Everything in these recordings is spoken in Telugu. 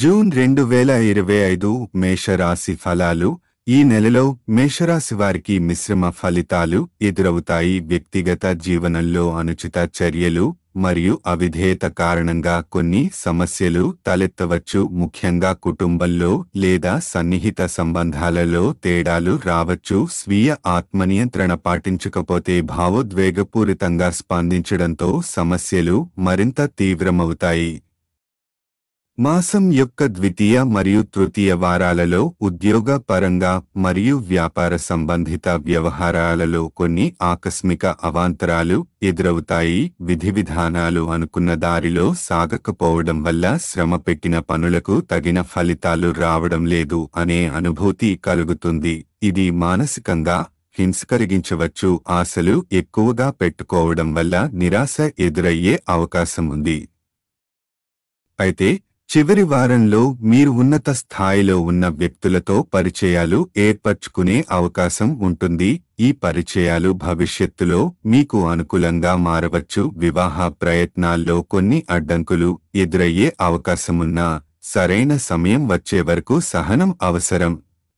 జూన్ 2025 మేషరాశి ఫలాలు. ఈ నెలలో మేషరాశి వారికి మిశ్రమ ఫలితాలు ఎదురవుతాయి. వ్యక్తిగత జీవనంలో అనుచిత చర్యలు మరియు అవిధేయత కారణంగా కొన్ని సమస్యలు తలెత్తవచ్చు. ముఖ్యంగా కుటుంబంలో లేదా సన్నిహిత సంబంధాలలో తేడాలు రావచ్చు. స్వీయ ఆత్మనియంత్రణ పాటించకపోతే భావోద్వేగపూరితంగా స్పందించడంతో సమస్యలు మరింత తీవ్రమవుతాయి. మాసం యొక్క ద్వితీయ మరియు తృతీయ వారాలలో ఉద్యోగ పరంగా మరియు వ్యాపార సంబంధిత వ్యవహారాలలో కొన్ని ఆకస్మిక అవాంతరాలు ఎదురవుతాయి. విధి విధానాలు అనుకున్న దారిలో సాగకపోవడం వల్ల శ్రమ పెట్టిన పనులకు తగిన ఫలితాలు రావడం లేదు అనే అనుభూతి కలుగుతుంది. ఇది మానసికంగా హింస కలిగించవచ్చు. ఆశలు ఎక్కువగా పెట్టుకోవడం వల్ల నిరాశ ఎదురయ్యే అవకాశం ఉంది. అయితే చివరి వారంలో మీరు ఉన్నత స్థాయిలో ఉన్న వ్యక్తులతో పరిచయాలు ఏర్పరచుకునే అవకాశం ఉంటుంది. ఈ పరిచయాలు భవిష్యత్తులో మీకు అనుకూలంగా మారవచ్చు. వివాహ ప్రయత్నాల్లో కొన్ని అడ్డంకులు ఎదురయ్యే అవకాశమున్నా సరైన సమయం వచ్చే వరకు సహనం అవసరం.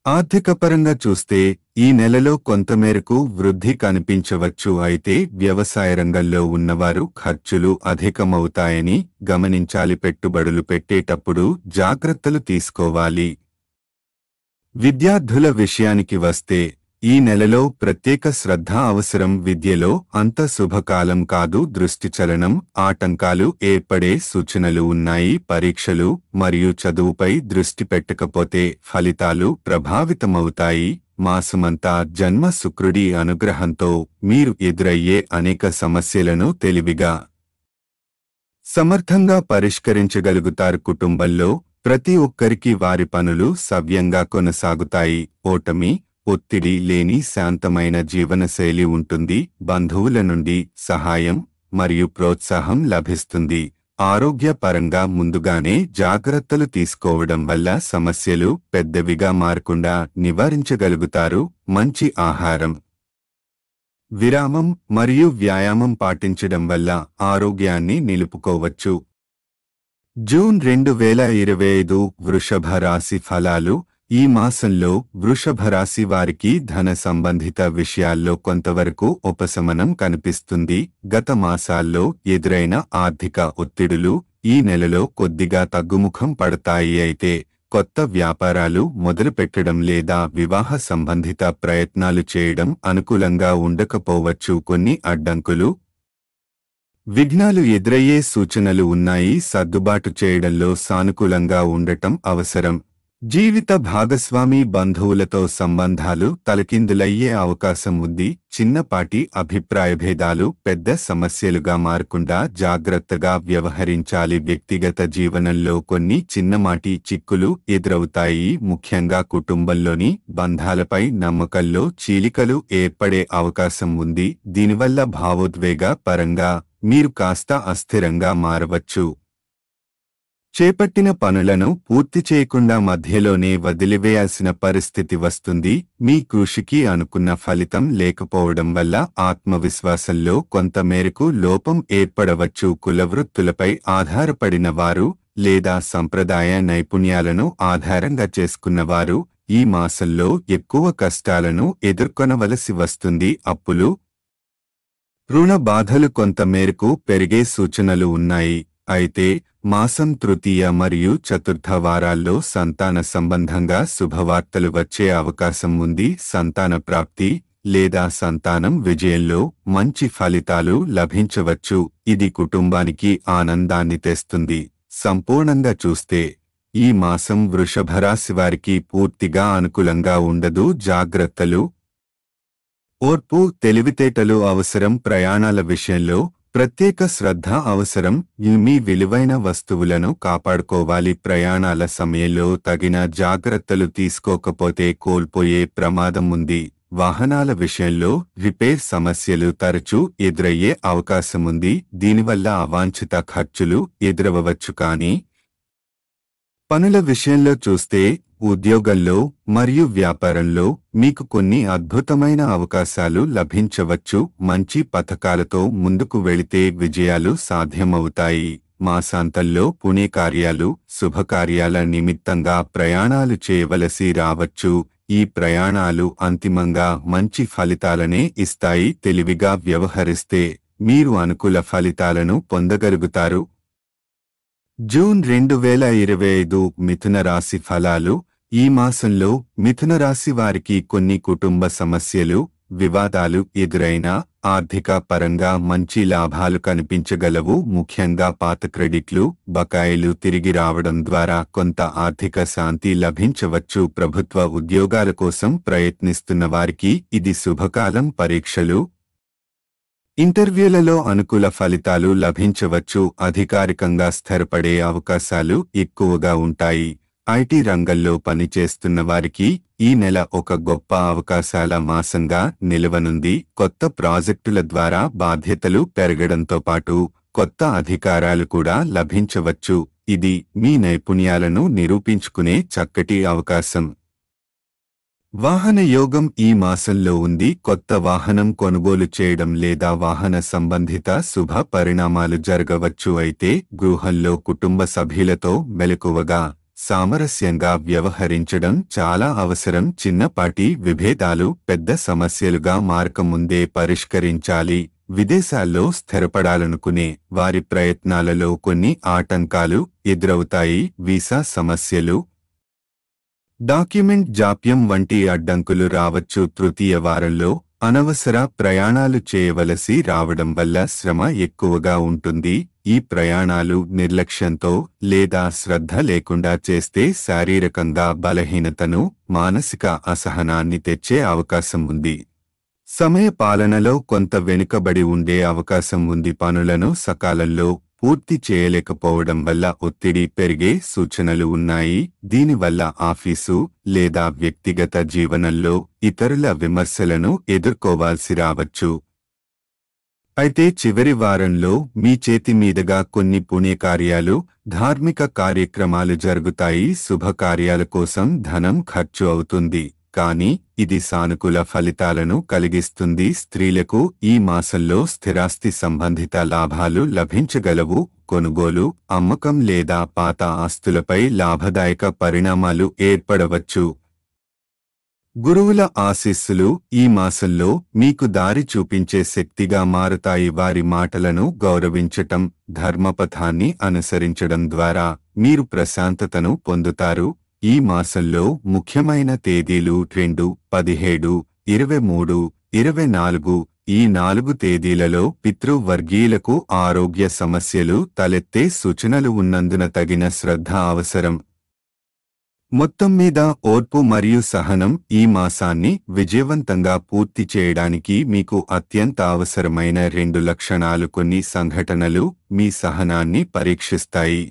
ఆర్థికపరంగా చూస్తే ఈ నెలలో కొంతమేరకు వృద్ధి కనిపించవచ్చు. అయితే వ్యవసాయ రంగంలో ఉన్నవారు ఖర్చులు అధికమవుతాయని గమనించాలి. పెట్టుబడులు పెట్టేటప్పుడు జాగ్రత్తలు తీసుకోవాలి. విద్యార్థుల విషయానికి వస్తే ఈ నెలలో ప్రత్యేక శ్రద్ధ అవసరం. విద్యలో అంత శుభకాలం కాదు. దృష్టిచలనం, ఆటంకాలు ఏర్పడే సూచనలు ఉన్నాయి. పరీక్షలు మరియు చదువుపై దృష్టి పెట్టకపోతే ఫలితాలు ప్రభావితమవుతాయి. మాసమంతా జన్మ శుక్రుడి అనుగ్రహంతో మీరు ఎదురయ్యే అనేక సమస్యలను తెలివిగా సమర్థంగా పరిష్కరించగలుగుతారు. కుటుంబంలో ప్రతి ఒక్కరికి వారి పనులు సవ్యంగా కొనసాగుతాయి. ఓటమి, ఒత్తిడి లేని శాంతమైన జీవనశైలి ఉంటుంది. బంధువుల నుండి సహాయం మరియు ప్రోత్సాహం లభిస్తుంది. ఆరోగ్యపరంగా ముందుగానే జాగ్రత్తలు తీసుకోవడం వల్ల సమస్యలు పెద్దవిగా మారకుండా నివారించగలుగుతారు. మంచి ఆహారం, విరామం మరియు వ్యాయామం పాటించడం వల్ల ఆరోగ్యాన్ని నిలుపుకోవచ్చు. జూన్ 2025 వృషభ రాశి ఫలాలు. ఈ మాసంలో వృషభ రాశి వారికి ధన సంబంధిత విషయాల్లో కొంతవరకు ఉపశమనం కనిపిస్తుంది. గత మాసాల్లో ఎదురైన ఆర్థిక ఒత్తిడులు ఈ నెలలో కొద్దిగా తగ్గుముఖం పడతాయి. అయితే కొత్త వ్యాపారాలు మొదలుపెట్టడం లేదా వివాహ సంబంధిత ప్రయత్నాలు చేయడం అనుకూలంగా ఉండకపోవచ్చు. కొన్ని అడ్డంకులు, విఘ్నాలు ఎదురయ్యే సూచనలు ఉన్నాయి. సర్దుబాటు చేయడంలో సానుకూలంగా ఉండటం అవసరం. జీవిత భాగస్వామి, బంధువులతో సంబంధాలు తలకిందులయ్యే అవకాశం ఉంది. చిన్నపాటి అభిప్రాయ భేదాలు పెద్ద సమస్యలుగా మారకుండా జాగ్రత్తగా వ్యవహరించాలి. వ్యక్తిగత జీవనంలో కొన్ని చిన్నమాటి చిక్కులు ఎదురవుతాయి. ముఖ్యంగా కుటుంబంలోని బంధాలపై నమ్మకంలో చీలికలు ఏర్పడే అవకాశం ఉంది. దీనివల్ల భావోద్వేగ పరంగా మీరు కాస్త అస్థిరంగా మారవచ్చు. చేపట్టిన పనులను పూర్తి చేయకుండా మధ్యలోనే వదిలివేయాల్సిన పరిస్థితి వస్తుంది. మీ కృషికి అనుకున్న ఫలితం లేకపోవడం వల్ల ఆత్మవిశ్వాసంలో కొంతమేరకు లోపం ఏర్పడవచ్చు. కులవృత్తులపై ఆధారపడిన వారు లేదా సంప్రదాయ నైపుణ్యాలను ఆధారంగా చేసుకున్నవారు ఈ మాసంలో ఎక్కువ కష్టాలను ఎదుర్కొనవలసి వస్తుంది. అప్పులు, రుణ బాధలు కొంతమేరకు పెరిగే సూచనలు ఉన్నాయి. అయితే మాసం తృతీయ మరియు చతుర్థ వారాల్లో సంతాన సంబంధంగా శుభవార్తలు వచ్చే అవకాశం ఉంది. సంతాన ప్రాప్తి లేదా సంతానం విజయంలో మంచి ఫలితాలు లభించవచ్చు. ఇది కుటుంబానికి ఆనందాన్ని తెస్తుంది. సంపూర్ణంగా చూస్తే ఈ మాసం వృషభ రాశి వారికి పూర్తిగా అనుకూలంగా ఉండదు. జాగ్రత్తలు, ఓర్పు, తెలివితేటలు అవసరం. ప్రయాణాల విషయంలో ప్రత్యేక శ్రద్ధ అవసరం. మీ విలువైన వస్తువులను కాపాడుకోవాలి. ప్రయాణాల సమయంలో తగిన జాగ్రత్తలు తీసుకోకపోతే కోల్పోయే ప్రమాదం ఉంది. వాహనాల విషయంలో రిపేర్ సమస్యలు తరచూ ఎదురయ్యే అవకాశముంది. దీనివల్ల అవాంఛిత ఖర్చులు ఎదురవచ్చు. కానీ పనుల విషయంలో చూస్తే ఉద్యోగంలో మరియు వ్యాపారంలో మీకు కొన్ని అద్భుతమైన అవకాశాలు లభించవచ్చు. మంచి పథకాలతో ముందుకు వెళితే విజయాలు సాధ్యమవుతాయి. మాసాంతంలో పుణ్యకార్యాలు శుభకార్యాల నిమిత్తంగా ప్రయాణాలు చేయవలసి రావచ్చు. ఈ ప్రయాణాలు అంతిమంగా మంచి ఫలితాలనే ఇస్తాయి. తెలివిగా వ్యవహరిస్తే మీరు అనుకూల ఫలితాలను పొందగలుగుతారు. జూన్ 2025 మిథున రాశి ఫలాలు. ఈ మాసంలో మిథున రాశి వారికి కొన్ని కుటుంబ సమస్యలు, వివాదాలు ఎదురైనా ఆర్థిక పరంగా మంచి లాభాలు కనిపించగలవు. ముఖ్యంగా పాత క్రెడిట్లు, బకాయిలు తిరిగి రావడం ద్వారా కొంత ఆర్థిక శాంతి లభించవచ్చు. ప్రభుత్వ ఉద్యోగాల కోసం ప్రయత్నిస్తున్న వారికి ఇది శుభకాలం. పరీక్షలు, ఇంటర్వ్యూలలో అనుకూల ఫలితాలు లభించవచ్చు. అధికారికంగా స్థిరపడే అవకాశాలు ఎక్కువగా ఉంటాయి. ఐటీ రంగంలో పనిచేస్తున్న వారికి ఈ నెల ఒక గొప్ప అవకాశాల మాసంగా నిలవనుంది. కొత్త ప్రాజెక్టుల ద్వారా బాధ్యతలు పెరగడంతో పాటు కొత్త అధికారాలు కూడా లభించవచ్చు. ఇది మీ నైపుణ్యాలను నిరూపించుకునే చక్కటి అవకాశం. వాహన యోగం ఈ మాసంలో ఉంది. కొత్త వాహనం కొనుగోలు చేయడం లేదా వాహన సంబంధిత శుభ పరిణామాలు జరగవచ్చు. అయితే గృహంలో కుటుంబ సభ్యులతో మెలకువగా సామరస్యంగా వ్యవహరించడం చాలా అవసరం. చిన్నపాటి విభేదాలు పెద్ద సమస్యలుగా మారకముందే పరిష్కరించాలి. విదేశాల్లో స్థిరపడాలనుకునే వారి ప్రయత్నాలలో కొన్ని ఆటంకాలు ఎదురవుతాయి. వీసా సమస్యలు, డాక్యుమెంట్ జాప్యం వంటి అడ్డంకులు రావచ్చు. తృతీయ వారంలో అనవసర ప్రయాణాలు చేయవలసి రావడం వల్ల శ్రమ ఎక్కువగా ఉంటుంది. ఈ ప్రయాణాలు నిర్లక్ష్యంతో లేదా శ్రద్ధ లేకుండా చేస్తే శారీరకంగా బలహీనతను, మానసిక అసహనాన్ని తెచ్చే అవకాశం ఉంది. సమయ పాలనలో కొంత వెనుకబడి ఉండే అవకాశం ఉంది. పనులను సకాలంలో పూర్తి చేయలేకపోవడం వల్ల ఒత్తిడి పెరిగే సూచనలు ఉన్నాయి. దీనివల్ల ఆఫీసు లేదా వ్యక్తిగత జీవనంలో ఇతరుల విమర్శలను ఎదుర్కోవాల్సి రావచ్చు. అయితే చివరి వారంలో మీ చేతి మీదుగా కొన్ని పుణ్యకార్యాలు, ధార్మిక కార్యక్రమాలు జరుగుతాయి. శుభకార్యాల కోసం ధనం ఖర్చు అవుతుంది, కానీ ఇది సానుకూల ఫలితాలను కలిగిస్తుంది. స్త్రీలకు ఈ మాసంలో స్థిరాస్తి సంబంధిత లాభాలు లభించగలవు. కొనుగోలు, అమ్మకం లేదా పాత ఆస్తులపై లాభదాయక పరిణామాలు ఏర్పడవచ్చు. గురువుల ఆశీస్సులు ఈ మాసంలో మీకు దారి చూపించే శక్తిగా మారుతాయి. వారి మాటలను గౌరవించటం, ధర్మపథాన్ని అనుసరించడం ద్వారా మీరు ప్రశాంతతను పొందుతారు. ఈ మాసంలో ముఖ్యమైన తేదీలు 2, 17, 23, 24. ఈ 4 తేదీలలో పితృవర్గీయులకు ఆరోగ్య సమస్యలు తలెత్తే సూచనలు ఉన్నందున తగిన శ్రద్ధ అవసరం. మొత్తం మీద ఓర్పు మరియు సహనం ఈ మాసాన్ని విజయవంతంగా పూర్తి చేయడానికి మీకు అత్యంత అవసరమైన 2 లక్షణాలు. కొన్ని సంఘటనలు మీ సహనాన్ని పరీక్షిస్తాయి.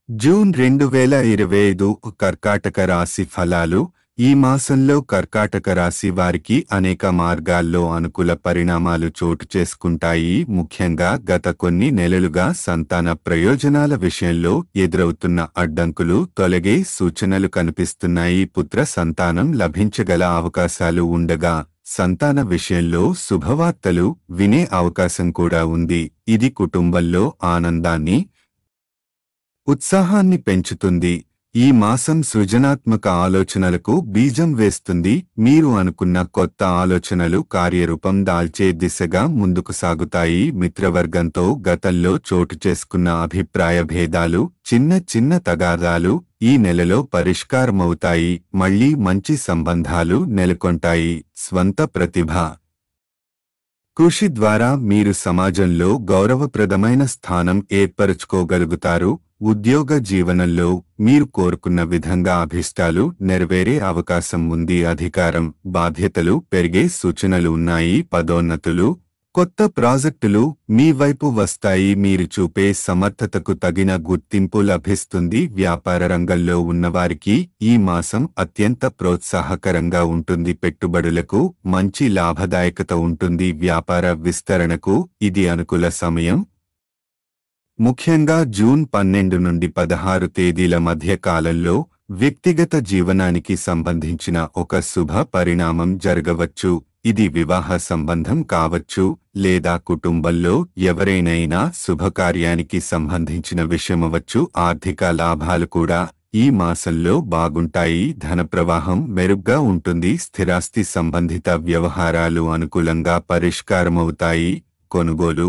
జూన్ 2025 కర్కాటక రాశి ఫలాలు. ఈ మాసంలో కర్కాటక రాశి వారికి అనేక మార్గాల్లో అనుకూల పరిణామాలు చోటు చేసుకుంటాయి. ముఖ్యంగా గత కొన్ని నెలలుగా సంతాన ప్రయోజనాల విషయంలో ఎదురవుతున్న అడ్డంకులు తొలగే సూచనలు కనిపిస్తున్నాయి. పుత్ర సంతానం లభించగల అవకాశాలు ఉండగా సంతాన విషయంలో శుభవార్తలు వినే అవకాశం కూడా ఉంది. ఇది కుటుంబంలో ఆనందాన్ని, ఉత్సాహాన్ని పెంచుతుంది. ఈ మాసం సృజనాత్మక ఆలోచనలకు బీజం వేస్తుంది. మీరు అనుకున్న కొత్త ఆలోచనలు కార్యరూపం దాల్చే దిశగా ముందుకు సాగుతాయి. మిత్రవర్గంతో గతంలో చోటు చేసుకున్న అభిప్రాయ భేదాలు, చిన్న చిన్న తగాదాలు ఈ నెలలో పరిష్కారమవుతాయి. మళ్లీ మంచి సంబంధాలు నెలకొంటాయి. స్వంత ప్రతిభ, కృషి ద్వారా మీరు సమాజంలో గౌరవప్రదమైన స్థానం ఏర్పరచుకోగలుగుతారు. ఉద్యోగ జీవనంలో మీరు కోరుకున్న విధంగా అభిష్టాలు నెరవేరే అవకాశం ఉంది. అధికారం, బాధ్యతలు పెరిగే సూచనలు ఉన్నాయి. పదోన్నతులు, కొత్త ప్రాజెక్టులు మీ వైపు వస్తాయి. మీరు చూపే సమర్థతకు తగిన గుర్తింపు లభిస్తుంది. వ్యాపార రంగంలో ఉన్నవారికి ఈ మాసం అత్యంత ప్రోత్సాహకరంగా ఉంటుంది. పెట్టుబడులకు మంచి లాభదాయకత ఉంటుంది. వ్యాపార విస్తరణకు ఇది అనుకూల సమయం. ముఖ్యంగా జూన్ 12 నుండి 16 తేదీల మధ్య కాలంలో వ్యక్తిగత జీవనానికి సంబంధించిన ఒక శుభ పరిణామం జరగవచ్చు. ఇది వివాహ సంబంధం కావచ్చు లేదా కుటుంబంలో ఎవరైనా శుభకార్యానికి సంబంధించిన విషయమవచ్చు. ఆర్థిక లాభాలు కూడా ఈ మాసంలో బాగుంటాయి. ధన ప్రవాహం మెరుగ్గా ఉంటుంది. స్థిరాస్తి సంబంధిత వ్యవహారాలు అనుకూలంగా పరిష్కారమవుతాయి. కొనుగోలు,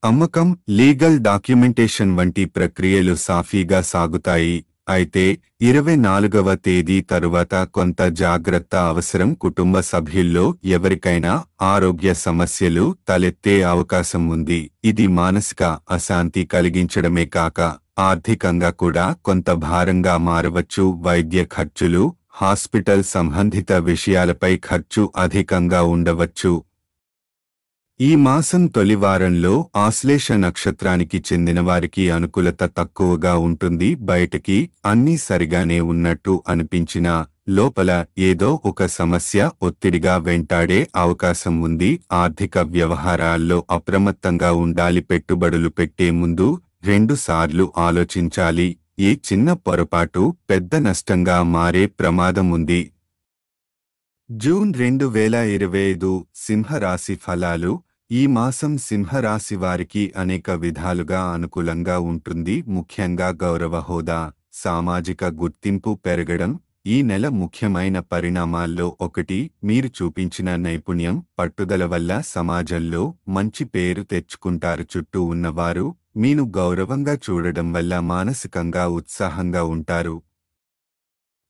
అమ్మకం, లీగల్ డాక్యుమెంటేషన్ వంటి ప్రక్రియలు సాఫీగా సాగుతాయి. అయితే 24వ తేదీ తరువాత కొంత జాగ్రత్త అవసరం. కుటుంబ సభ్యుల్లో ఎవరికైనా ఆరోగ్య సమస్యలు తలెత్తే అవకాశం ఉంది. ఇది మానసిక అశాంతి కలిగించడమే కాక ఆర్థికంగా కూడా కొంత భారంగా మారవచ్చు. వైద్య ఖర్చులు, హాస్పిటల్ సంబంధిత విషయాలపై ఖర్చు అధికంగా ఉండవచ్చు. ఈ మాసం తొలి వారంలో ఆశ్లేష నక్షత్రానికి చెందిన వారికి అనుకూలత తక్కువగా ఉంటుంది. బయటికి అన్నీ సరిగానే ఉన్నట్టు అనిపించినా లోపల ఏదో ఒక సమస్య ఒత్తిడిగా వెంటాడే అవకాశం ఉంది. ఆర్థిక వ్యవహారాల్లో అప్రమత్తంగా ఉండాలి. పెట్టుబడులు పెట్టే ముందు 2 సార్లు ఆలోచించాలి. ఏ చిన్న పొరపాటు పెద్ద నష్టంగా మారే ప్రమాదం ఉంది. జూన్ 2025 సింహరాశి ఫలాలు. ఈ మాసం సింహరాశి వారికి అనేక విధాలుగా అనుకూలంగా ఉంటుంది. ముఖ్యంగా గౌరవ హోదా, సామాజిక గుర్తింపు పెరగడం. ఈ నెల ముఖ్యమైన పరిణామాల్లో ఒకటి మీరు చూపించిన నైపుణ్యం, పట్టుదల వల్ల సమాజంలో మంచి పేరు తెచ్చుకుంటారు. చుట్టూ ఉన్నవారు మీను గౌరవంగా చూడడం వల్ల మానసికంగా ఉత్సాహంగా ఉంటారు.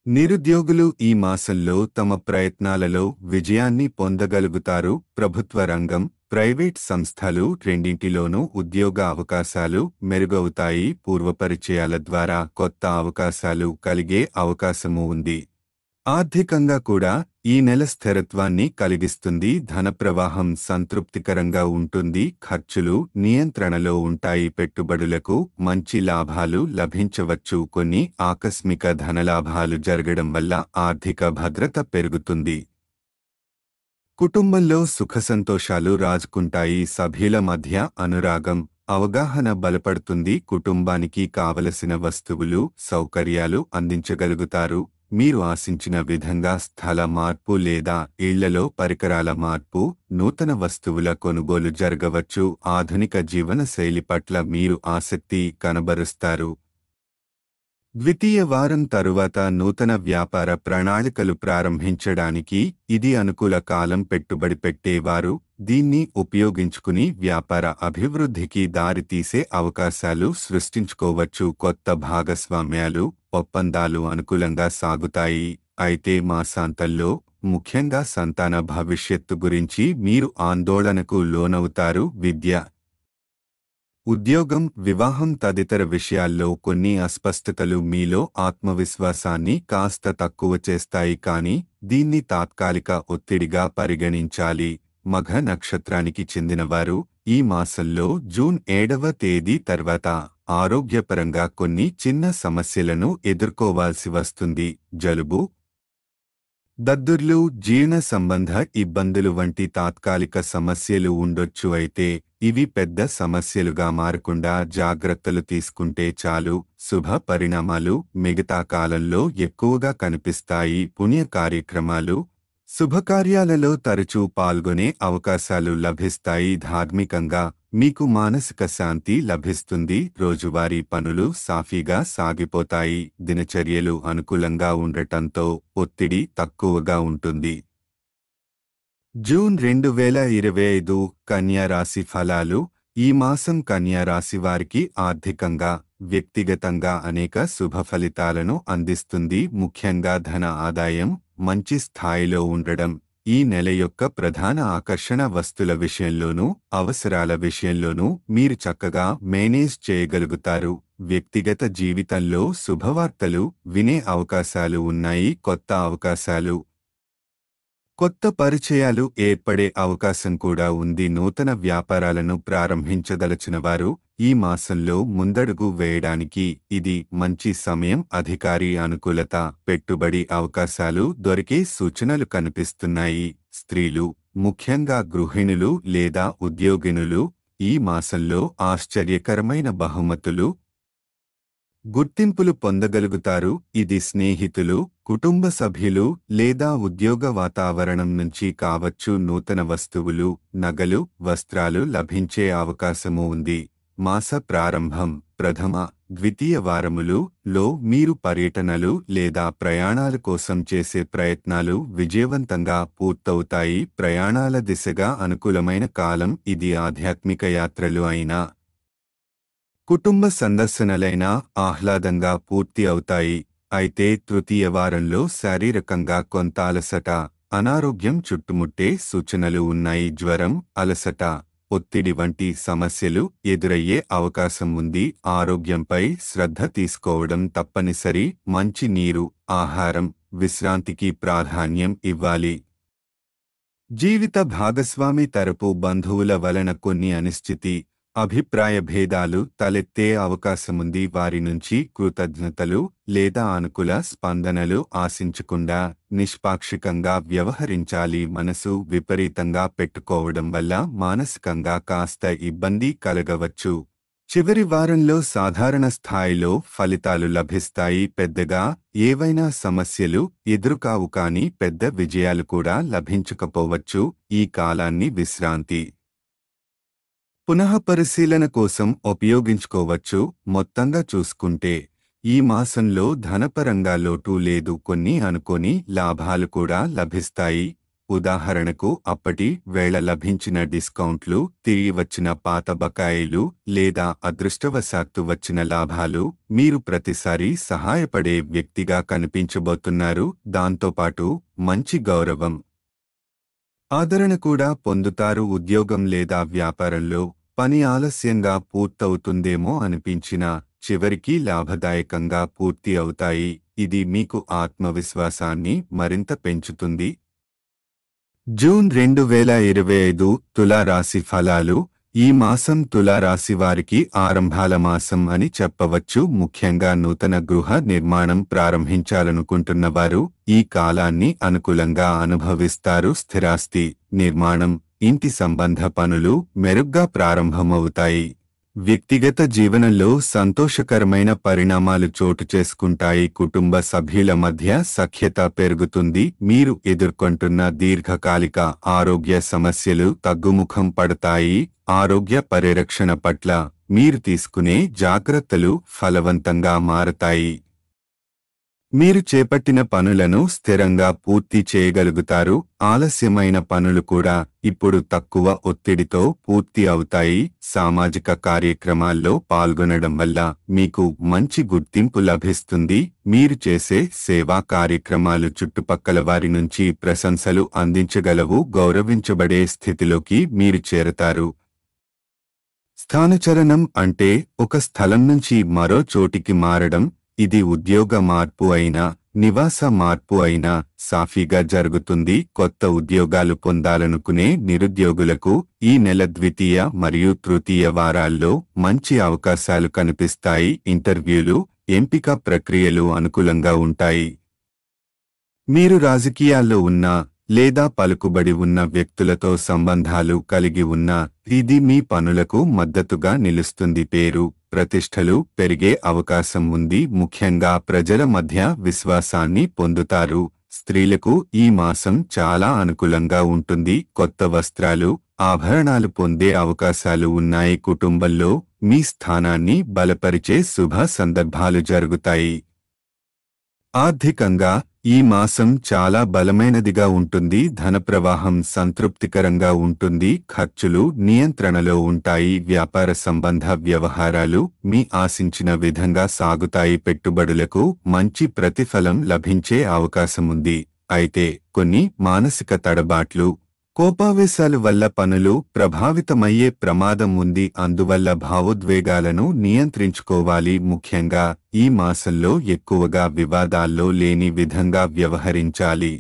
నిరుద్యోగులు ఈ మాసంలో తమ ప్రయత్నాలలో విజయాన్ని పొందగలుగుతారు. ప్రభుత్వ రంగం, ప్రైవేట్ సంస్థలు రెండింటిలోనూ ఉద్యోగ అవకాశాలు మెరుగవుతాయి. పూర్వపరిచయాల ద్వారా కొత్త అవకాశాలు కలిగే అవకాశము ఉంది. ఆర్థికంగా కూడా ఈ నెల స్థిరత్వాన్ని కలిగిస్తుంది. ధన ప్రవాహం సంతృప్తికరంగా ఉంటుంది. ఖర్చులు నియంత్రణలో ఉంటాయి. పెట్టుబడులకు మంచి లాభాలు లభించవచ్చు. కొన్ని ఆకస్మిక ధనలాభాలు జరగడం వల్ల ఆర్థిక భద్రత పెరుగుతుంది. కుటుంబంలో సుఖసంతోషాలు రాజుకుంటాయి. సభ్యుల మధ్య అనురాగం, అవగాహన బలపడుతుంది. కుటుంబానికి కావలసిన వస్తువులు, సౌకర్యాలు అందించగలుగుతారు. మీరు ఆశించిన విధంగా స్థల మార్పు లేదా ఇళ్లలో పరికరాల మార్పు, నూతన వస్తువుల కొనుగోలు జరగవచ్చు. ఆధునిక జీవన శైలి పట్ల మీరు ఆసక్తి కనబరుస్తారు. ద్వితీయ వారం తరువాత నూతన వ్యాపార ప్రణాళికలు ప్రారంభించడానికి ఇది అనుకూల కాలం. పెట్టుబడి పెట్టేవారు దీన్ని ఉపయోగించుకుని వ్యాపార అభివృద్ధికి దారితీసే అవకాశాలు సృష్టించుకోవచ్చు. కొత్త భాగస్వామ్యాలు, ఒప్పందాలు అనుకూలంగా సాగుతాయి. అయితే మాసాంతంలో ముఖ్యంగా సంతాన భవిష్యత్తు గురించి మీరు ఆందోళనకు లోనవుతారు. విద్య, ఉద్యోగం, వివాహం తదితర విషయాల్లో కొన్ని అస్పష్టతలు మీలో ఆత్మవిశ్వాసాన్ని కాస్త తక్కువ చేస్తాయి. కానీ దీన్ని తాత్కాలిక ఒత్తిడిగా పరిగణించాలి. మఘ నక్షత్రానికి చెందినవారు ఈ మాసంలో జూన్ 7వ తేదీ తర్వాత ఆరోగ్యపరంగా కొన్ని చిన్న సమస్యలను ఎదుర్కోవాల్సి వస్తుంది. జలుబు, దద్దుర్లు, జీర్ణ సంబంధ ఇబ్బందులు వంటి తాత్కాలిక సమస్యలు ఉండొచ్చు. అయితే ఇవి పెద్ద సమస్యలుగా మారకుండా జాగ్రత్తలు తీసుకుంటే చాలు. శుభ పరిణామాలు మిగతా కాలంలో ఎక్కువగా కనిపిస్తాయి. పుణ్య కార్యక్రమాలు, శుభకార్యాలలో తరచూ పాల్గొనే అవకాశాలు లభిస్తాయి. ధార్మికంగా మీకు మానసిక శాంతి లభిస్తుంది. రోజువారీ పనులు సాఫీగా సాగిపోతాయి. దినచర్యలు అనుకూలంగా ఉండటంతో ఒత్తిడి తక్కువగా ఉంటుంది. జూన్ 2025 కన్యా రాశి ఫలాలు. ఈ మాసం కన్యా రాశి వారికి ఆర్థికంగా, వ్యక్తిగతంగా అనేక శుభ ఫలితాలను అందిస్తుంది. ముఖ్యంగా ధన ఆదాయం మంచి స్థాయిలో ఉండడం ఈ నెల యొక్క ప్రధాన ఆకర్షణ. వస్తుల విషయంలోనూ, అవసరాల విషయంలోనూ మీరు చక్కగా మేనేజ్ చేయగలుగుతారు. వ్యక్తిగత జీవితంలో శుభవార్తలు వినే అవకాశాలు ఉన్నాయి. కొత్త అవకాశాలు, కొత్త పరిచయాలు ఏర్పడే అవకాశం కూడా ఉంది. నూతన వ్యాపారాలను ప్రారంభించదలచినవారు ఈ మాసంలో ముందడుగు వేయడానికి ఇది మంచి సమయం. అధికారి అనుకూలత, పెట్టుబడి అవకాశాలు దొరికే సూచనలు కనిపిస్తున్నాయి. స్త్రీలు, ముఖ్యంగా గృహిణులు లేదా ఉద్యోగినులు ఈ మాసంలో ఆశ్చర్యకరమైన బహుమతులు, గుర్తింపులు పొందగలుగుతారు. ఇది స్నేహితులు, కుటుంబ సభ్యులు లేదా ఉద్యోగ వాతావరణం నుంచి కావచ్చు. నూతన వస్తువులు, నగలు, వస్త్రాలు లభించే అవకాశము ఉంది. మాస ప్రారంభం ప్రథమ, ద్వితీయ వారములు లో మీరు పర్యటనలు లేదా ప్రయాణాల కోసం చేసే ప్రయత్నాలు విజయవంతంగా పూర్తవుతాయి. ప్రయాణాల దిశగా అనుకూలమైన కాలం ఇది. ఆధ్యాత్మిక యాత్రలు అయినా కుటుంబ సందర్శనలైనా ఆహ్లాదంగా పూర్తి అవుతాయి. అయితే తృతీయ వారంలో శారీరకంగా కొంత అలసట, అనారోగ్యం చుట్టుముట్టే సూచనలు ఉన్నాయి. జ్వరం, అలసట, ఒత్తిడి వంటి సమస్యలు ఎదురయ్యే అవకాశం ఉంది. ఆరోగ్యంపై శ్రద్ధ తీసుకోవడం తప్పనిసరి. మంచి నీరు, ఆహారం, విశ్రాంతికి ప్రాధాన్యం ఇవ్వాలి. జీవిత భాగస్వామి తరపు బంధువుల వలన కొన్ని అనిశ్చితి, అభిప్రాయ భేదాలు తలెత్తే అవకాశముంది. వారి నుంచి కృతజ్ఞతలు లేదా అనుకూల స్పందనలు ఆశించకుండా నిష్పాక్షికంగా వ్యవహరించాలి. మనసు విపరీతంగా పెట్టుకోవడం వల్ల మానసికంగా కాస్త ఇబ్బంది కలగవచ్చు. చివరి వారంలో సాధారణ స్థాయిలో ఫలితాలు లభిస్తాయి. పెద్దగా ఏవైనా సమస్యలు ఎదురుకావు, కానీ పెద్ద విజయాలు కూడా లభించకపోవచ్చు. ఈ కాలాన్ని విశ్రాంతి, పునఃపరిశీలన కోసం ఉపయోగించుకోవచ్చు. మొత్తంగా చూసుకుంటే ఈ మాసంలో ధనపరంగా లోటు లేదు. కొన్ని అనుకోని లాభాలు కూడా లభిస్తాయి. ఉదాహరణకు అప్పటి వేళ లభించిన డిస్కౌంట్లు, తిరిగి వచ్చిన పాత బకాయిలు లేదా అదృష్టవశాత్తు వచ్చిన లాభాలు. మీరు ప్రతిసారి సహాయపడే వ్యక్తిగా కనిపించబోతున్నారు. దాంతోపాటు మంచి గౌరవం, ఆదరణ కూడా పొందుతారు. ఉద్యోగం లేదా వ్యాపారంలో పని ఆలస్యంగా పూర్తవుతుందేమో అనిపించినా చివరికి లాభదాయకంగా పూర్తి అవుతాయి. ఇది మీకు ఆత్మవిశ్వాసాన్ని మరింత పెంచుతుంది. జూన్ 2025 తులారాశి ఫలాలు. ఈ మాసం తులారాశి వారికి ఆరంభాల మాసం అని చెప్పవచ్చు. ముఖ్యంగా నూతన గృహ నిర్మాణం ప్రారంభించాలనుకుంటున్న వారు ఈ కాలాన్ని అనుకూలంగా అనుభవిస్తారు. స్థిరాస్తి నిర్మాణం, ఇంటి సంబంధ పనులు మెరుగ్గా ప్రారంభమవుతాయి. వ్యక్తిగత జీవనంలో సంతోషకరమైన పరిణామాలు చోటు చేసుకుంటాయి. కుటుంబ సభ్యుల మధ్య సఖ్యత పెరుగుతుంది. మీరు ఎదుర్కొంటున్న దీర్ఘకాలిక ఆరోగ్య సమస్యలు తగ్గుముఖం పడతాయి. ఆరోగ్య పరిరక్షణ పట్ల మీరు తీసుకునే జాగ్రత్తలు ఫలవంతంగా మారతాయి. మీరు చేపట్టిన పనులను స్థిరంగా పూర్తి చేయగలుగుతారు. ఆలస్యమైన పనులు కూడా ఇప్పుడు తక్కువ ఒత్తిడితో పూర్తి అవుతాయి. సామాజిక కార్యక్రమాల్లో పాల్గొనడం వల్ల మీకు మంచి గుర్తింపు లభిస్తుంది. మీరు చేసే సేవా కార్యక్రమాలు చుట్టుపక్కల వారి నుంచి ప్రశంసలు అందించగలవు. గౌరవించబడే స్థితిలోకి మీరు చేరతారు. స్థానచలనం అంటే ఒక స్థలం నుంచి మరో చోటికి మారడం. ఇది ఉద్యోగ మార్పు అయినా, నివాస మార్పు అయినా సాఫీగా జరుగుతుంది. కొత్త ఉద్యోగాలు పొందాలనుకునే నిరుద్యోగులకు ఈ నెల ద్వితీయ మరియు తృతీయ వారాల్లో మంచి అవకాశాలు కనిపిస్తాయి. ఇంటర్వ్యూలు, ఎంపిక ప్రక్రియలు అనుకూలంగా ఉంటాయి. మీరు రాజకీయాల్లో ఉన్నా లేదా పలుకుబడి ఉన్న వ్యక్తులతో సంబంధాలు కలిగి ఉన్నా ఇది మీ పనులకు మద్దతుగా నిలుస్తుంది. పేరు, ప్రతిష్టలు పెరిగే అవకాశం ఉంది. ముఖ్యంగా ప్రజల మధ్య విశ్వాసాన్ని పొందుతారు. స్త్రీలకు ఈ మాసం చాలా అనుకూలంగా ఉంటుంది. కొత్త వస్త్రాలు, ఆభరణాలు పొందే అవకాశాలు ఉన్నాయి. కుటుంబంలో మీ స్థానాన్ని బలపరిచే శుభ సందర్భాలు జరుగుతాయి. ఆర్థికంగా ఈ మాసం చాలా బలమైనదిగా ఉంటుంది. ధన ప్రవాహం సంతృప్తికరంగా ఉంటుంది. ఖర్చులు నియంత్రణలో ఉంటాయి. వ్యాపార సంబంధ వ్యవహారాలు మీ ఆశించిన విధంగా సాగుతాయి. పెట్టుబడులకు మంచి ప్రతిఫలం లభించే అవకాశముంది. అయితే కొన్ని మానసిక తడబాట్లు, కోపావేశాల వల్ల పనులు ప్రభావితమయ్యే ప్రమాదం ఉంది. అందువల్ల భావోద్వేగాలను నియంత్రించుకోవాలి. ముఖ్యంగా ఈ మాసంలో ఎక్కువగా వివాదాల్లో లేని విధంగా వ్యవహరించాలి.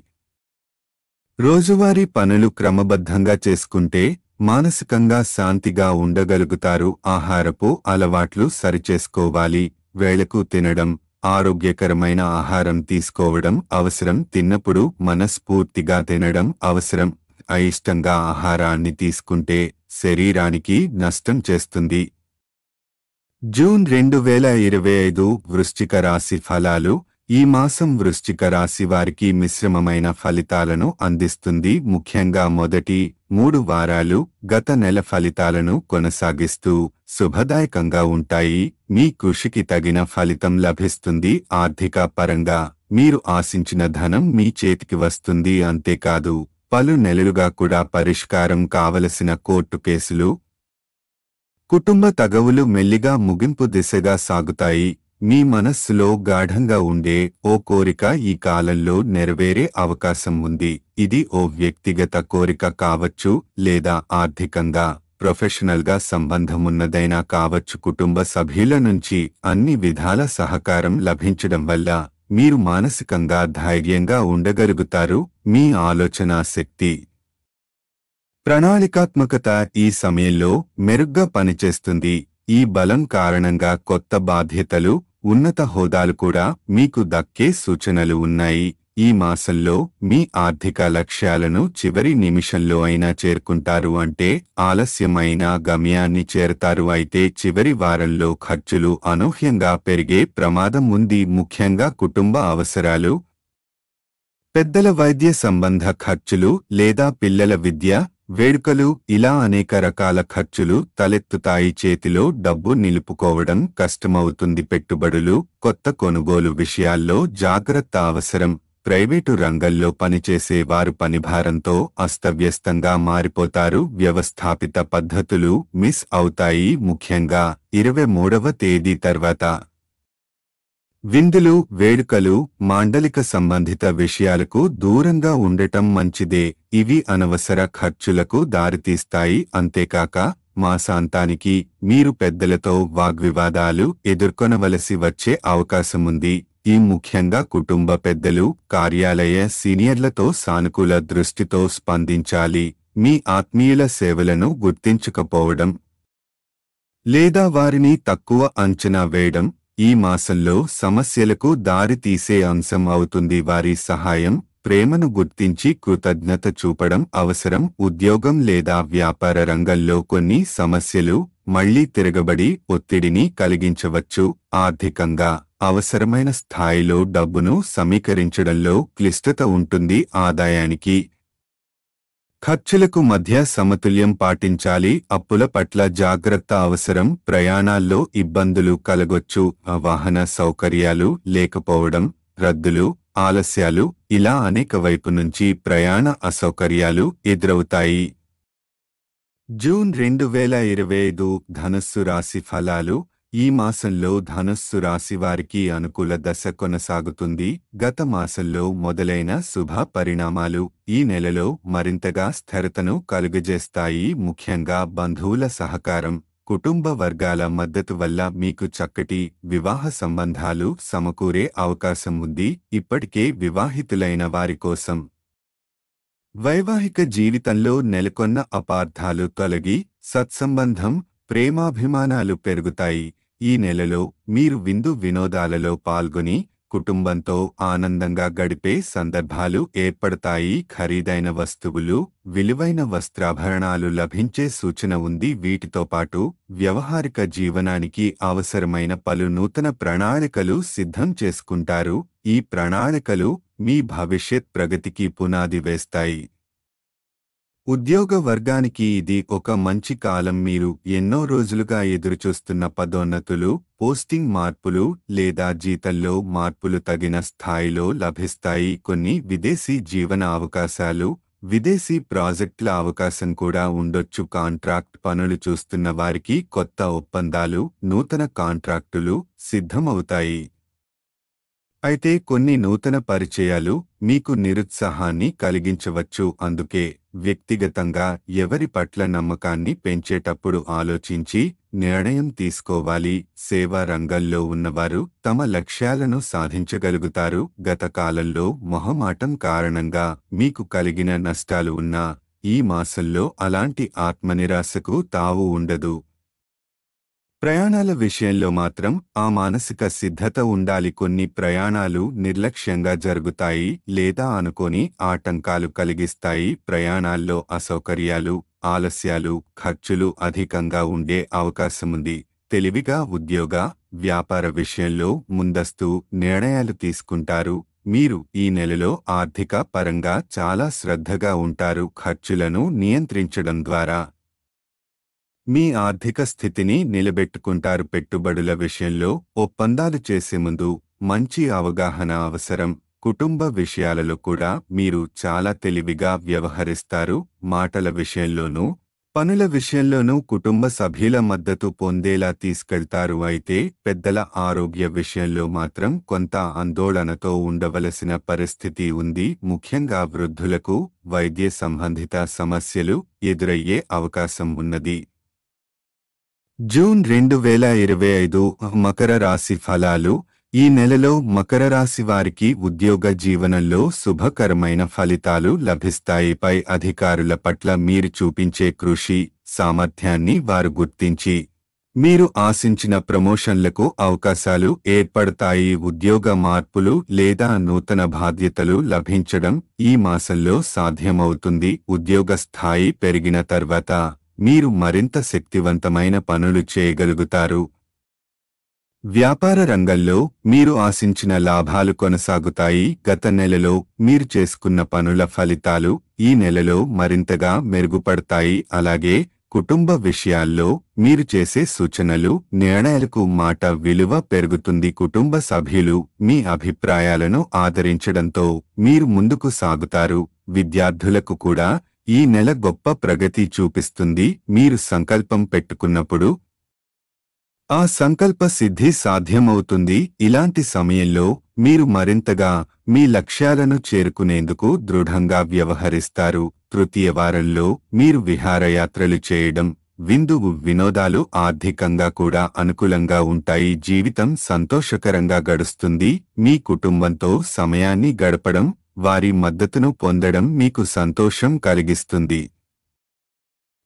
రోజువారీ పనులు క్రమబద్ధంగా చేసుకుంటే మానసికంగా శాంతిగా ఉండగలుగుతారు. ఆహారపు అలవాట్లు సరిచేసుకోవాలి. వేళకు తినడం, ఆరోగ్యకరమైన ఆహారం తీసుకోవడం అవసరం. తిన్నప్పుడు మనస్ఫూర్తిగా తినడం అవసరం. అయిష్టంగా ఆహారాన్ని తీసుకుంటే శరీరానికి నష్టం చేస్తుంది. జూన్ 2025 వృశ్చిక రాశి ఫలాలు. ఈ మాసం వృశ్చిక రాశి వారికి మిశ్రమమైన ఫలితాలను అందిస్తుంది. ముఖ్యంగా మొదటి 3 వారాలు గత నెల ఫలితాలను కొనసాగిస్తూ శుభదాయకంగా ఉంటాయి. మీ కృషికి తగిన ఫలితం లభిస్తుంది. ఆర్థిక పరంగా మీరు ఆశించిన ధనం మీ చేతికి వస్తుంది. అంతేకాదు పలు నెలలుగా కూడా పరిష్కారం కావలసిన కోర్టు కేసులు, కుటుంబ తగవులు మెల్లిగా ముగింపు దిశగా సాగుతాయి. మీ మనస్సులో గాఢంగా ఉండే ఓ కోరిక ఈ కాలంలో నెరవేరే అవకాశం ఉంది. ఇది ఓ వ్యక్తిగత కోరిక కావచ్చు, లేదా ఆర్థికంగా, ప్రొఫెషనల్గా సంబంధమున్నదైనా కావచ్చు. కుటుంబ సభ్యుల నుంచి అన్ని విధాల సహకారం లభించడం వల్ల మీరు మానసికంగా ధైర్యంగా ఉండగలుగుతారు. మీ ఆలోచనా శక్తి, ప్రణాళికాత్మకత ఈ సమయంలో మెరుగ్గా పనిచేస్తుంది. ఈ బలం కారణంగా కొత్త బాధ్యతలు, ఉన్నత హోదాలు కూడా మీకు దక్కే సూచనలు ఉన్నాయి. ఈ మాసంలో మీ ఆర్థిక లక్ష్యాలను చివరి నిమిషంలో అయినా చేరుకుంటారు. అంటే ఆలస్యమైన గమ్యాన్ని చేరతారు. అయితే చివరి వారంలో ఖర్చులు అనూహ్యంగా పెరిగే ప్రమాదం ఉంది. ముఖ్యంగా కుటుంబ అవసరాలు, పెద్దల వైద్య సంబంధ ఖర్చులు లేదా పిల్లల విద్య, వేడుకలు ఇలా అనేక రకాల ఖర్చులు తలెత్తుతాయి. చేతిలో డబ్బు నిలుపుకోవడం కష్టమవుతుంది. పెట్టుబడులు, కొత్త కొనుగోలు విషయాల్లో జాగ్రత్త అవసరం. ప్రైవేటు రంగంలో పనిచేసే వారు పనిభారంతో అస్తవ్యస్తంగా మారిపోతారు. వ్యవస్థాపిత పద్ధతులు మిస్ అవుతాయి. ముఖ్యంగా 23వ తేదీ తర్వాత విందులు, వేడుకలు, మాండలిక సంబంధిత విషయాలకు దూరంగా ఉండటం మంచిదే. ఇవి అనవసర ఖర్చులకు దారితీస్తాయి. అంతేకాక మాసాంతానికి మీరు పెద్దలతో వాగ్వివాదాలు ఎదుర్కొనవలసి వచ్చే అవకాశముంది. ఈ ముఖ్యంగా కుటుంబ పెద్దలు, కార్యాలయ సీనియర్లతో సానుకూల దృష్టితో స్పందించాలి. మీ ఆత్మీయుల సేవలను గుర్తించకపోవడం లేదా వారిని తక్కువ అంచనా వేయడం ఈ మాసంలో సమస్యలకు దారి తీసే అంశం అవుతుంది. వారి సహాయం, ప్రేమను గుర్తించి కృతజ్ఞత చూపడం అవసరం. ఉద్యోగం లేదా వ్యాపార రంగంలో కొన్ని సమస్యలు మళ్లీ తిరగబడి ఒత్తిడిని కలిగించవచ్చు. ఆర్థికంగా అవసరమైన స్థాయిలో డబ్బును సమీకరించడంలో క్లిష్టత ఉంటుంది. ఆదాయానికి, ఖర్చులకు మధ్య సమతుల్యం పాటించాలి. అప్పుల పట్ల జాగ్రత్త అవసరం. ప్రయాణాల్లో ఇబ్బందులు కలగొచ్చు. వాహన సౌకర్యాలు లేకపోవడం, రద్దులు, ఆలస్యాలు ఇలా అనేక వైపు నుంచి ప్రయాణ అసౌకర్యాలు ఎదురవుతాయి. జూన్ 2025 ధనుస్సు రాశి ఫలాలు. ఈ మాసంలో ధనుస్సు రాశి వారికి అనుకూల దశ కొనసాగుతుంది. గత మాసంలో మొదలైన శుభ పరిణామాలు ఈ నెలలో మరింతగా స్థిరతను కలుగజేస్తాయి. ముఖ్యంగా బంధువుల సహకారం, కుటుంబ వర్గాల మద్దతు వల్ల మీకు చక్కటి వివాహ సంబంధాలు సమకూరే అవకాశం ఉంది. ఇప్పటికే వివాహితులైన వారి కోసం వైవాహిక జీవితంలో నెలకొన్న అపార్థాలు తొలగి సత్సంబంధం, ప్రేమాభిమానాలు పెరుగుతాయి. ఈ నెలలో మీరు విందు వినోదాలలో పాల్గొని కుటుంబంతో ఆనందంగా గడిపే సందర్భాలు ఏర్పడతాయి. ఖరీదైన వస్తువులు, విలువైన వస్త్రాభరణాలు లభించే సూచన ఉంది. వీటితో పాటు వ్యవహారిక జీవనానికి అవసరమైన పలు నూతన ప్రణాళికలు సిద్ధం చేసుకుంటారు. ఈ ప్రణాళికలు మీ భవిష్యత్ ప్రగతికి పునాది వేస్తాయి. ఉద్యోగ వర్గానికి ఇది ఒక మంచి కాలం. మీరు ఎన్నో రోజులుగా ఎదురుచూస్తున్న పదోన్నతులు, పోస్టింగ్ మార్పులు లేదా జీతంలో మార్పులు తగిన స్థాయిలో లభిస్తాయి. కొన్ని విదేశీ జీవన అవకాశాలు, విదేశీ ప్రాజెక్టుల అవకాశం కూడా ఉండొచ్చు. కాంట్రాక్ట్ పనులు చూస్తున్న వారికి కొత్త ఒప్పందాలు, నూతన కాంట్రాక్టులు సిద్ధమవుతాయి. అయితే కొన్ని నూతన పరిచయాలు మీకు నిరుత్సాహాన్ని కలిగించవచ్చు. అందుకే వ్యక్తిగతంగా ఎవరి పట్ల నమ్మకాన్ని పెంచేటప్పుడు ఆలోచించి నిర్ణయం తీసుకోవాలి. సేవా రంగంలో ఉన్నవారు తమ లక్ష్యాలను సాధించగలుగుతారు. గత కాలంలో మొహమాటం కారణంగా మీకు కలిగిన నష్టాలు ఉన్నా ఈ మాసంలో అలాంటి ఆత్మనిరాశకు తావు ఉండదు. ప్రయాణాల విషయంలో మాత్రం ఆ మానసిక సిద్ధత ఉండాలి. కొన్ని ప్రయాణాలు నిర్లక్ష్యంగా జరుగుతాయి లేదా అనుకోని ఆటంకాలు కలిగిస్తాయి. ప్రయాణాల్లో అసౌకర్యాలు, ఆలస్యాలు, ఖర్చులు అధికంగా ఉండే అవకాశముంది. తెలివిగా ఉద్యోగ వ్యాపార విషయంలో ముందస్తు నిర్ణయాలు తీసుకుంటారు. మీరు ఈ నెలలో ఆర్థిక పరంగా చాలా శ్రద్ధగా ఉంటారు. ఖర్చులను నియంత్రించడం ద్వారా మీ ఆర్థిక స్థితిని నిలబెట్టుకుంటారు. పెట్టుబడుల విషయంలో ఒప్పందాలు చేసే ముందు మంచి అవగాహన అవసరం. కుటుంబ విషయాలలో కూడా మీరు చాలా తెలివిగా వ్యవహరిస్తారు. మాటల విషయంలోనూ పనుల విషయంలోనూ కుటుంబ సభ్యుల మద్దతు పొందేలా తీసుకెళ్తారు. అయితే పెద్దల ఆరోగ్య విషయంలో మాత్రం కొంత ఆందోళనతో ఉండవలసిన పరిస్థితి ఉంది. ముఖ్యంగా వృద్ధులకు వైద్య సంబంధిత సమస్యలు ఎదురయ్యే అవకాశం ఉన్నది. జూన్ 2025 మకర రాశి ఫలాలు. ఈ నెలలో మకర రాశి వారికి ఉద్యోగ జీవనంలో శుభకరమైన ఫలితాలు లభిస్తాయి. పై అధికారుల పట్ల మీరు చూపించే కృషి సామర్థ్యాన్ని వారు గుర్తించి మీరు ఆశించిన ప్రమోషన్లకు అవకాశాలు ఏర్పడతాయి. ఉద్యోగ మార్పులు లేదా నూతన బాధ్యతలు లభించడం ఈ మాసంలో సాధ్యమవుతుంది. ఉద్యోగ స్థాయి పెరిగిన తర్వాత మీరు మరింత శక్తివంతమైన పనులు చేయగలుగుతారు. వ్యాపార రంగంలో మీరు ఆశించిన లాభాలు కొనసాగుతాయి. గత నెలలో మీరు చేసుకున్న పనుల ఫలితాలు ఈ నెలలో మరింతగా మెరుగుపడతాయి. అలాగే కుటుంబ విషయాల్లో మీరు చేసే సూచనలు నిర్ణయాలకు మాట విలువ పెరుగుతుంది. కుటుంబ సభ్యులు మీ అభిప్రాయాలను ఆదరించడంతో మీరు ముందుకు సాగుతారు. విద్యార్థులకు కూడా ఈ నెల గొప్ప ప్రగతి చూపిస్తుంది. మీరు సంకల్పం పెట్టుకున్నప్పుడు ఆ సంకల్ప సిద్ధి సాధ్యమవుతుంది. ఇలాంటి సమయంలో మీరు మరింతగా మీ లక్ష్యాలను చేరుకునేందుకు దృఢంగా వ్యవహరిస్తారు. తృతీయ వారంలో మీరు విహారయాత్రలు చేయడం, వినోదాలు ఆర్థికంగా కూడా అనుకూలంగా ఉంటాయి. జీవితం సంతోషకరంగా గడుస్తుంది. మీ కుటుంబంతో సమయాన్ని గడపడం, వారి మద్దతును పొందడం మీకు సంతోషం కలిగిస్తుంది.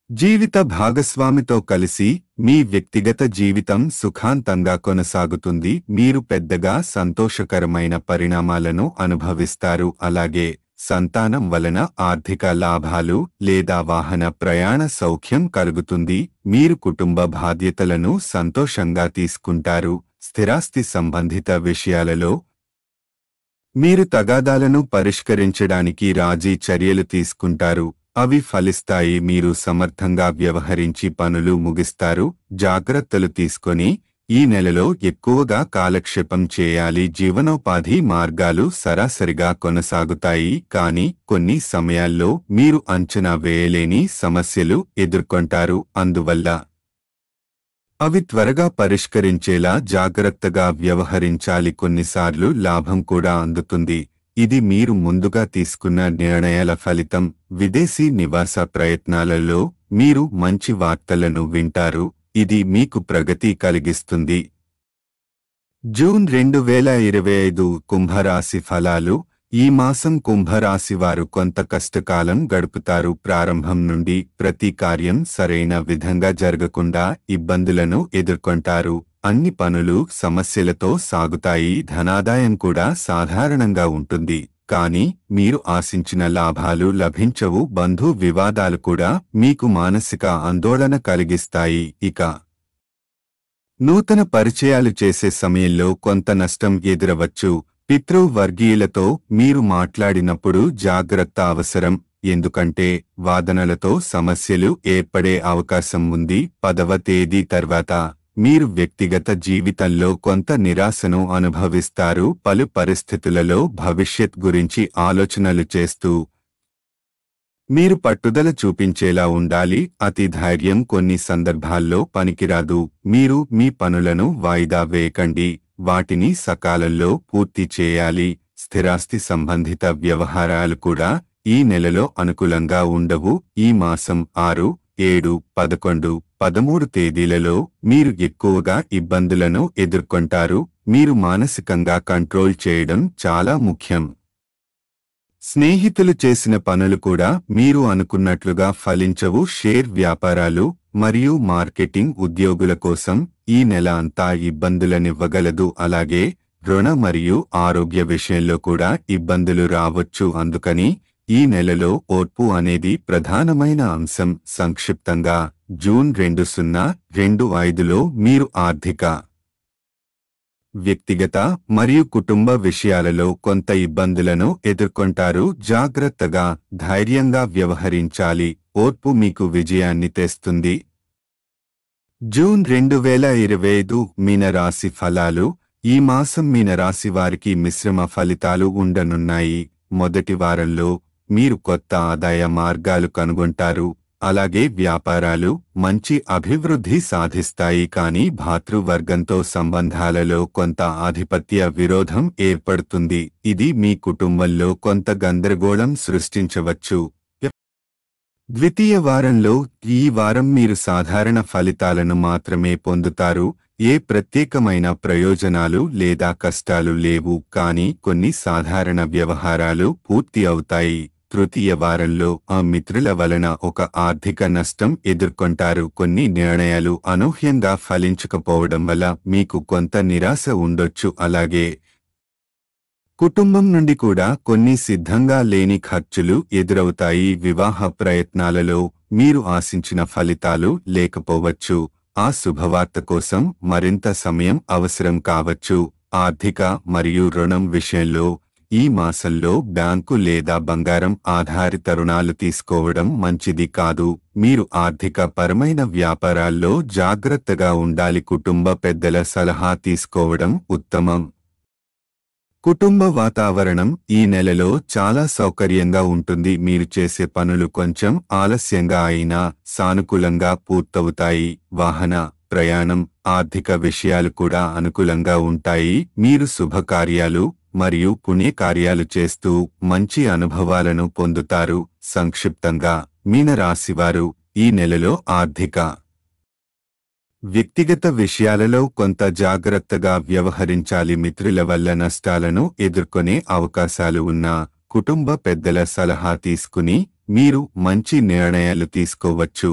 జీవిత భాగస్వామితో కలిసి మీ వ్యక్తిగత జీవితం సుఖాంతంగా కొనసాగుతుంది. మీరు పెద్దగా సంతోషకరమైన పరిణామాలను అనుభవిస్తారు. అలాగే సంతానం వలన ఆర్థిక లాభాలు లేదా వాహన ప్రయాణ సౌఖ్యం కలుగుతుంది. మీరు కుటుంబ బాధ్యతలను సంతోషంగా తీసుకుంటారు. స్థిరాస్తి సంబంధిత విషయాలలో మీరు తగాదాలను పరిష్కరించడానికి రాజీ చర్యలు తీసుకుంటారు. అవి ఫలిస్తాయి. మీరు సమర్థంగా వ్యవహరించి పనులు ముగిస్తారు. జాగ్రత్తలు తీసుకొని ఈ నెలలో ఎక్కువగా కాలక్షేపం చేయాలి. జీవనోపాధి మార్గాలు సరాసరిగా కొనసాగుతాయి. కానీ కొన్ని సమయాల్లో మీరు అంచనా వేయలేని సమస్యలు ఎదుర్కొంటారు. అందువల్ల అవి త్వరగా పరిష్కరించేలా జాగ్రత్తగా వ్యవహరించాలి. కొన్నిసార్లు లాభం కూడా అందుతుంది. ఇది మీరు ముందుగా తీసుకున్న నిర్ణయాల ఫలితం. విదేశీ నివాస ప్రయత్నాలలో మీరు మంచి వార్తలను వింటారు. ఇది మీకు ప్రగతి కలిగిస్తుంది. జూన్ 2025 కుంభరాశి ఫలాలు. ఈ మాసం కుంభరాశి వారు కొంత కష్టకాలం గడుపుతారు. ప్రారంభం నుండి ప్రతి కార్యం సరైన విధంగా జరగకుండా ఇబ్బందులను ఎదుర్కొంటారు. అన్ని పనులు సమస్యలతో సాగుతాయి. ధనాదాయం కూడా సాధారణంగా ఉంటుంది. కానీ మీరు ఆశించిన లాభాలు లభించవు. బంధు వివాదాలు కూడా మీకు మానసిక ఆందోళన కలిగిస్తాయి. ఇక నూతన పరిచయాలు చేసే సమయంలో కొంత నష్టం ఎదురవచ్చు. పితృవర్గీయులతో మీరు మాట్లాడినప్పుడు జాగ్రత్త అవసరం. ఎందుకంటే వాదనలతో సమస్యలు ఏర్పడే అవకాశం ఉంది. 10వ తేదీ తర్వాత మీరు వ్యక్తిగత జీవితంలో కొంత నిరాశను అనుభవిస్తారు. పలు పరిస్థితులలో భవిష్యత్ గురించి ఆలోచనలు చేస్తూ మీరు పట్టుదల చూపించేలా ఉండాలి. అతి ధైర్యం కొన్ని సందర్భాల్లో పనికిరాదు. మీరు మీ పనులను వాయిదా వేయకండి. వాటిని సకాలంలో పూర్తి చేయాలి. స్థిరాస్తి సంబంధిత వ్యవహారాలు కూడా ఈ నెలలో అనుకూలంగా ఉండవు. ఈ మాసం 6, 7, 11, 13 తేదీలలో మీరు ఎక్కువగా ఇబ్బందులను ఎదుర్కొంటారు. మీరు మానసికంగా కంట్రోల్ చేయడం చాలా ముఖ్యం. స్నేహితులు చేసిన పనులు కూడా మీరు అనుకున్నట్లుగా ఫలించవు. షేర్ వ్యాపారాలు మరియు మార్కెటింగ్ ఉద్యోగుల కోసం ఈ నెల అంతా ఇబ్బందులనివ్వగలదు. అలాగే రుణ మరియు ఆరోగ్య విషయంలో కూడా ఇబ్బందులు రావచ్చు. అందుకని ఈ నెలలో ఓర్పు అనేది ప్రధానమైన అంశం. సంక్షిప్తంగా జూన్ 2025లో మీరు ఆర్థిక, వ్యక్తిగత మరియు కుటుంబ విషయాలలో కొంత ఇబ్బందులను ఎదుర్కొంటారు. జాగ్రత్తగా, ధైర్యంగా వ్యవహరించాలి. ఓర్పు మీకు విజయాన్ని తెస్తుంది. జూన్ 2025 మీనరాశి ఫలాలు. ఈ మాసం మీనరాశి వారికి మిశ్రమ ఫలితాలు ఉండనున్నాయి. మొదటి వారంలో మీరు కొత్త ఆదాయ మార్గాలు కనుగొంటారు. అలాగే వ్యాపారాలు మంచి అభివృద్ధి సాధిస్తాయి. కానీ భాతృవర్గంతో సంబంధాలలో కొంత ఆధిపత్య విరోధం ఏర్పడుతుంది. ఇది మీ కుటుంబంలో కొంత గందరగోళం సృష్టించవచ్చు. ద్వితీయ వారంలో ఈ వారం మీరు సాధారణ ఫలితాలను మాత్రమే పొందుతారు. ఏ ప్రత్యేకమైన ప్రయోజనాలు లేదా కష్టాలు లేవు. కానీ కొన్ని సాధారణ వ్యవహారాలు పూర్తి అవుతాయి. తృతీయ వారంలో ఆ మిత్రుల వలన ఒక ఆర్థిక నష్టం ఎదుర్కొంటారు. కొన్ని నిర్ణయాలు అనూహ్యంగా ఫలించకపోవడం వల్ల మీకు కొంత నిరాశ ఉండొచ్చు. అలాగే కుటుంబం నుండి కూడా కొన్ని సిద్ధంగా లేని ఖర్చులు ఎదురవుతాయి. వివాహ ప్రయత్నాలలో మీరు ఆశించిన ఫలితాలు లేకపోవచ్చు. ఆ శుభవార్త కోసం మరింత సమయం అవసరం కావచ్చు. ఆర్థిక మరియు రుణం విషయంలో ఈ మాసంలో బ్యాంకు లేదా బంగారం ఆధారిత రుణాలు తీసుకోవడం మంచిది కాదు. మీరు ఆర్థిక పరమైన వ్యాపారాల్లో జాగ్రత్తగా ఉండాలి. కుటుంబ పెద్దల సలహా తీసుకోవడం ఉత్తమం. కుటుంబ వాతావరణం ఈ నెలలో చాలా సౌకర్యంగా ఉంటుంది. మీరు చేసే పనులు కొంచెం ఆలస్యంగా అయినా సానుకూలంగా పూర్తవుతాయి. వాహన ప్రయాణం, ఆర్థిక విషయాలు కూడా అనుకూలంగా ఉంటాయి. మీరు శుభకార్యాలు మరియు పుణ్యకార్యాలు చేస్తూ మంచి అనుభవాలను పొందుతారు. సంక్షిప్తంగా మీనరాశివారు ఈ నెలలో ఆర్థిక, వ్యక్తిగత విషయాలలో కొంత జాగ్రత్తగా వ్యవహరించాలి. మిత్రుల వల్ల నష్టాలను ఎదుర్కొనే అవకాశాలు ఉన్నా కుటుంబ పెద్దల సలహా తీసుకుని మీరు మంచి నిర్ణయాలు తీసుకోవచ్చు.